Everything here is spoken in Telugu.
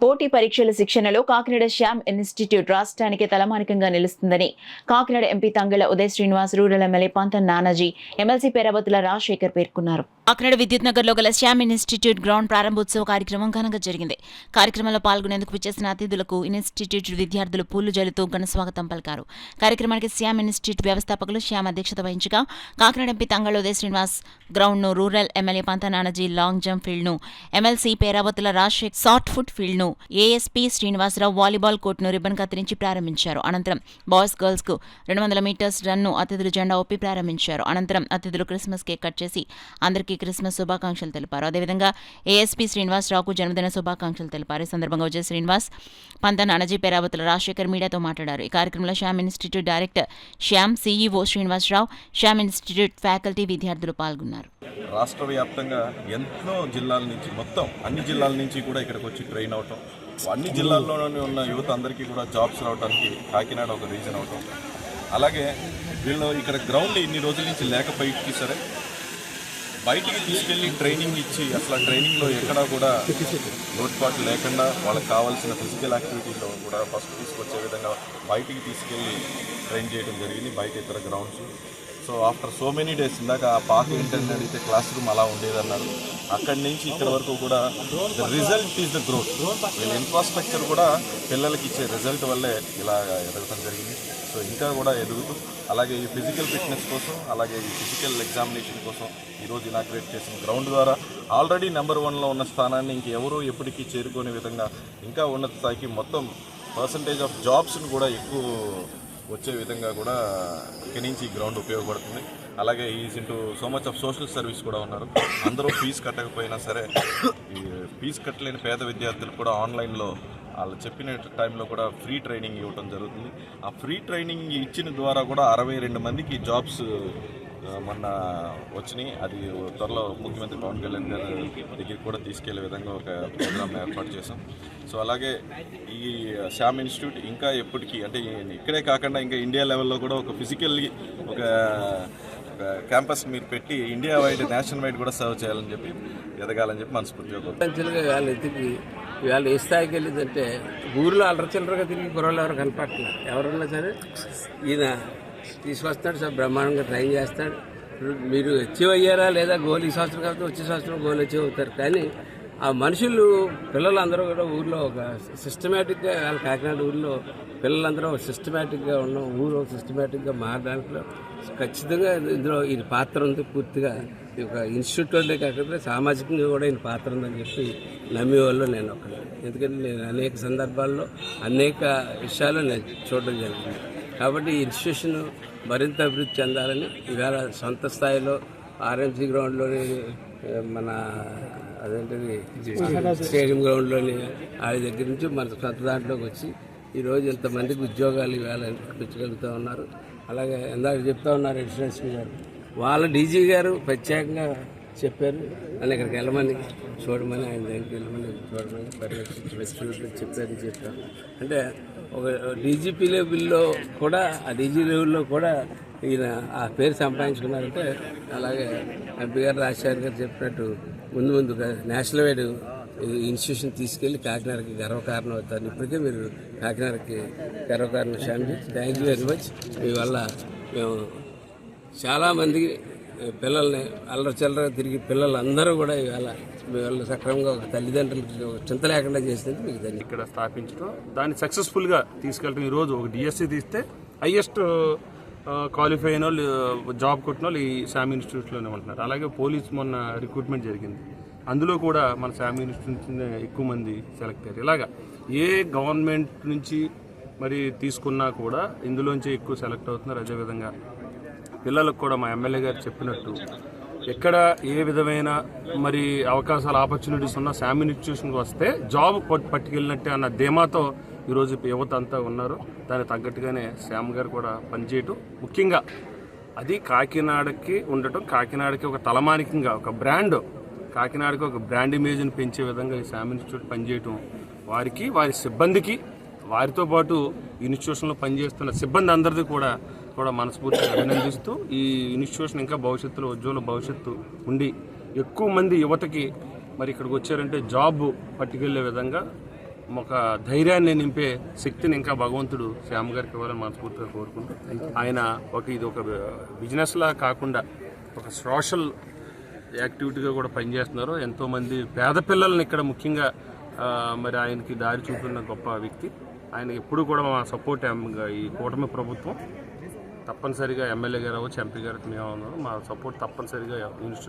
పోటీ పరీక్షల శిక్షణలో కాకినాడ శ్యామ్ ఇన్స్టిట్యూట్ రాష్ట్రానికి తలమానికంగా నిలుస్తుందని Kakinada MP Tangella Uday Srinivas, rural MLA Pantham Nanaji, MLC Perabathula Rajasekhar పేర్కొన్నారు. కాకినాడ విద్యుత్ నగర్ లో గల శ్యామ్ ఇన్స్టిట్యూట్ గ్రౌండ్ ప్రారంభోత్సవ కార్యక్రమం ఘనంగా జరిగింది. కార్యక్రమంలో పాల్గొనేందుకు విచ్చేసిన అతిథులకు ఇన్స్టిట్యూట్ విద్యార్థులు పూలు జల్లుతూ ఘన స్వాగతం పలికారు. కార్యక్రమానికి శ్యామ్ ఇన్స్టిట్యూట్ వ్యవస్థాపకులు శ్యామ్ అధ్యక్షత వహించగా కాకినాడ ఎంపీ తంగళ్ల ఉదయ్ శ్రీనివాస్ గ్రౌండ్ ను, rural MLA Pantham Nanaji long jump field ను, MLC Perabathula Rajasekhar short foot field ను, ఏఎస్పీ శ్రీనివాసరావు వాలీబాల్ కోర్టును రిబ్బన్ కత్తిరించి ప్రారంభించారు. అనంతరం బాయ్స్ గర్ల్స్ కు 200 మీటర్స్ రన్ ను అతిథులు జెండా ఊపి ప్రారంభించారు. అనంతరం అతిథులు క్రిస్మస్ కేక్ కట్ చేసి అందరికీ క్రిస్మస్ శుభాకాంక్షలు తెలిపారు. అదేవిధంగా ఏఎస్పీ శ్రీనివాసరావుకు జన్మదిన శుభాకాంక్షలు తెలిపారు. ఈ సందర్భంగా ఉదయ్ శ్రీనివాస్, పంతం నానాజీ, పేరాబతుల రాజశేఖర్ మీడియాతో మాట్లాడారు. ఈ కార్యక్రమంలో Shyam institute director Shyam, CEO Srinivasarao, Shyam institute faculty, విద్యార్థులు పాల్గొన్నారు. రాష్ట్ర వ్యాప్తంగా ఎంతో జిల్లాల నుంచి, మొత్తం అన్ని జిల్లాల నుంచి కూడా ఇక్కడికి వచ్చి ట్రైన్ అవటం, అన్ని జిల్లాల్లోనే ఉన్న యువత అందరికీ కూడా జాబ్స్ రావడానికి కాకినాడ ఒక రీజన్ అవటం. అలాగే వీళ్ళు ఇక్కడ గ్రౌండ్ ఇన్ని రోజుల నుంచి లేకపోయికి సరే బయటికి తీసుకెళ్ళి ట్రైనింగ్ ఇచ్చి అసలు ట్రైనింగ్లో ఎక్కడా కూడా లోటుపాటు లేకుండా వాళ్ళకి కావాల్సిన ఫిజికల్ యాక్టివిటీలో కూడా ఫస్ట్ తీసుకొచ్చే విధంగా బయటికి తీసుకెళ్ళి ట్రైన్ చేయడం జరిగింది, బయట ఇతర grounds. So after so many days, ఇందాక ఆ పాత ఏంటంటే అడిగితే క్లాస్ రూమ్ అలా ఉండేదన్నారు. అక్కడి నుంచి ఇక్కడ వరకు కూడా the result is the growth. వీళ్ళ ఇన్ఫ్రాస్ట్రక్చర్ కూడా పిల్లలకి ఇచ్చే రిజల్ట్ వల్లే ఇలా ఎదగటం జరిగింది. సో ఇంకా కూడా ఎదుగుతూ, అలాగే ఈ ఫిజికల్ ఫిట్నెస్ కోసం, అలాగే ఈ ఫిజికల్ ఎగ్జామినేషన్ కోసం ఈరోజు ఇనాగ్రేట్ చేసిన గ్రౌండ్ ద్వారా ఆల్రెడీ నెంబర్ 1లో ఉన్న స్థానాన్ని ఇంకెవరూ ఎప్పటికీ చేరుకునే విధంగా ఇంకా ఉన్నత స్థాయికి మొత్తం పర్సంటేజ్ ఆఫ్ జాబ్స్ని కూడా ఎక్కువ వచ్చే విధంగా కూడా ఇక్కడి నుంచి ఈ గ్రౌండ్ ఉపయోగపడుతుంది. అలాగే is into so much of social service కూడా ఉన్నారు. అందరూ ఫీజు కట్టకపోయినా సరే ఈ ఫీజు కట్టలేని పేద విద్యార్థులు కూడా ఆన్లైన్లో వాళ్ళు చెప్పిన టైంలో కూడా ఫ్రీ ట్రైనింగ్ ఇవ్వడం జరుగుతుంది. ఆ ఫ్రీ ట్రైనింగ్ ఇచ్చిన ద్వారా కూడా 62 మందికి జాబ్స్ మొన్న వచ్చినాయి. అది త్వరలో ముఖ్యమంత్రి పవన్ కళ్యాణ్ గారి దగ్గరికి కూడా తీసుకెళ్లే విధంగా ఒక ప్రోగ్రామ్ ఏర్పాటు చేశాం. సో అలాగే ఈ శ్యామ్ ఇన్స్టిట్యూట్ ఇంకా ఎప్పటికీ, అంటే ఇక్కడే కాకుండా ఇంకా ఇండియా లెవెల్లో కూడా ఒక ఫిజికల్లీ ఒక క్యాంపస్ మీరు పెట్టి ఇండియా వైడ్, నేషనల్ వైడ్ కూడా సర్వ్ చేయాలని చెప్పి, ఎదగాలని చెప్పి మనస్ఫూర్తిగా వాళ్ళ ఎత్తికి ఇవాళ ఏ స్థాయికి వెళ్ళిందంటే ఊర్లో అల్లరచిల్లరగా తిరిగి కుర్రలు ఎవరు కనపట్లేదు. ఎవరన్నా సరే ఈయన తీసుకొస్తాడు, సార్ బ్రహ్మాండంగా ట్రైన్ చేస్తాడు. మీరు అచీవ్ అయ్యారా లేదా గోల్ ఈ సంవత్సరం కాకపోతే వచ్చే సంవత్సరం గోల్ అచీవ్ అవుతారు. కానీ ఆ మనుషులు, పిల్లలందరూ కూడా ఊర్లో ఒక సిస్టమేటిక్గా, కాకినాడ ఊర్లో పిల్లలందరూ సిస్టమేటిక్గా ఉన్న ఊరు సిస్టమేటిక్గా మారడానికి ఖచ్చితంగా ఇందులో ఈయన పాత్ర ఉంది. పూర్తిగా ఒక ఇన్స్టిట్యూట్లోనే కాకపోతే సామాజికంగా కూడా ఈయన పాత్ర ఉందని చెప్పి నమ్మేవాళ్ళు నేను ఒకటి. ఎందుకంటే నేను అనేక సందర్భాల్లో అనేక విషయాలు నేను చూడడం జరిగింది. కాబట్టి ఈ ఇన్స్టిట్యూషన్ మరింత అభివృద్ధి చెందాలని ఈవేళ సొంత స్థాయిలో ఆర్ఎంసీ గ్రౌండ్లోని, మన అదేంటిది స్టేడియం గ్రౌండ్లోని వాడి దగ్గర నుంచి మన సొంత దాంట్లోకి వచ్చి ఈరోజు ఇంతమందికి ఉద్యోగాలు ఈవేళ పెంచగలుగుతూ ఉన్నారు. అలాగే ఇందాక చెప్తా ఉన్నారు ఇన్సూరెన్స్ గారు, వాళ్ళ డీజీ గారు ప్రత్యేకంగా చెప్పారు నన్ను ఇక్కడికి వెళ్ళమని, చూడమని, ఆయన దగ్గరికి వెళ్ళమని, చూడమని పర్యవేక్షించి చెప్పారు. అంటే ఒక డీజీపీ లెవెల్లో కూడా, ఆ డీజీ లెవెల్లో కూడా ఈయన ఆ పేరు సంపాదించుకున్నారంటే, అలాగే ఎంపీ గారు రాజశేఖర్ గారు చెప్పినట్టు ముందుగా నేషనల్ వైడ్ ఇన్స్టిట్యూషన్ తీసుకెళ్లి కాకినాడకి గర్వకారణం అవుతారు. ఇప్పటికే మీరు కాకినాడకి గర్వకారణం. Shyamji, thank you very much. మీ వల్ల మేము చాలామంది పిల్లల్ని అల్లరచిల్లరగా తిరిగి పిల్లలందరూ కూడా ఇవాళ మీ వల్ల సక్రమంగా ఒక తల్లిదండ్రులకు చింత లేకుండా చేసినందుకు మీకు ధన్యవాదాలు. ఇక్కడ స్థాపించడం, దాన్ని సక్సెస్ఫుల్గా తీసుకెళ్ళడం. ఈరోజు ఒక డిఎస్సి తీస్తే హైయెస్ట్ క్వాలిఫై అయిన వాళ్ళు, జాబ్ కొట్టిన వాళ్ళు ఈ శ్యామ్ ఇన్స్టిట్యూట్లోనే ఉంటున్నారు. అలాగే పోలీస్ మొన్న రిక్రూట్మెంట్ జరిగింది, అందులో కూడా మన శ్యామ్ ఇన్స్టిట్యూట్ ఎక్కువ మంది సెలెక్ట్ అయ్యారు. ఇలాగా ఏ గవర్నమెంట్ నుంచి మరి తీసుకున్నా కూడా ఇందులోంచి ఎక్కువ సెలెక్ట్ అవుతున్నారు. అదేవిధంగా పిల్లలకు కూడా మా ఎమ్మెల్యే గారు చెప్పినట్టు ఎక్కడ ఏ విధమైన మరి అవకాశాలు, ఆపర్చునిటీస్ ఉన్నా శ్యామ్ ఇన్స్టిట్యూషన్కి వస్తే జాబ్ పట్టుకెళ్ళినట్టే అన్న ధీమాతో ఈరోజు యువత అంతా ఉన్నారు. దానికి తగ్గట్టుగానే శ్యామ్ గారు కూడా పనిచేయటం, ముఖ్యంగా అది కాకినాడకి ఉండటం, కాకినాడకి ఒక తలమానికంగా ఒక బ్రాండ్, కాకినాడకి ఒక బ్రాండ్ ఇమేజ్ని పెంచే విధంగా ఈ శ్యామ్ ఇన్స్టిట్యూట్ పనిచేయటం, వారికి, వారి సిబ్బందికి, వారితో పాటు ఇన్స్టిట్యూషన్లో పనిచేస్తున్న సిబ్బంది అందరిది కూడా మనస్ఫూర్తిగా అభినందిస్తూ, ఈ ఇన్స్టిట్యూషన్ ఇంకా భవిష్యత్తులో ఉజ్వల భవిష్యత్తు ఉండి ఎక్కువ మంది యువతకి మరి ఇక్కడికి వచ్చారంటే జాబ్ పట్టుకెళ్లే విధంగా ఒక ధైర్యాన్ని నింపే శక్తిని ఇంకా భగవంతుడు శ్యామ్ గారికి ఇవ్వాలని మనస్ఫూర్తిగా కోరుకుంటూ ఆయన ఇది ఒక బిజినెస్ లా కాకుండా ఒక సోషల్ యాక్టివిటీగా కూడా పనిచేస్తున్నారు. ఎంతోమంది పేద పిల్లల్ని ఇక్కడ ముఖ్యంగా మరి ఆయనకి దారి చూపిన గొప్ప వ్యక్తి. ఆయన ఎప్పుడు కూడా మా సపోర్ట్ ఈ కూటమి ప్రభుత్వం తప్పనిసరిగా ఎమ్మెల్యే గారు అవ్వచ్చు, ఎంపీ గారికి మేము ఉన్నారు, మా సపోర్ట్ తప్పనిసరిగా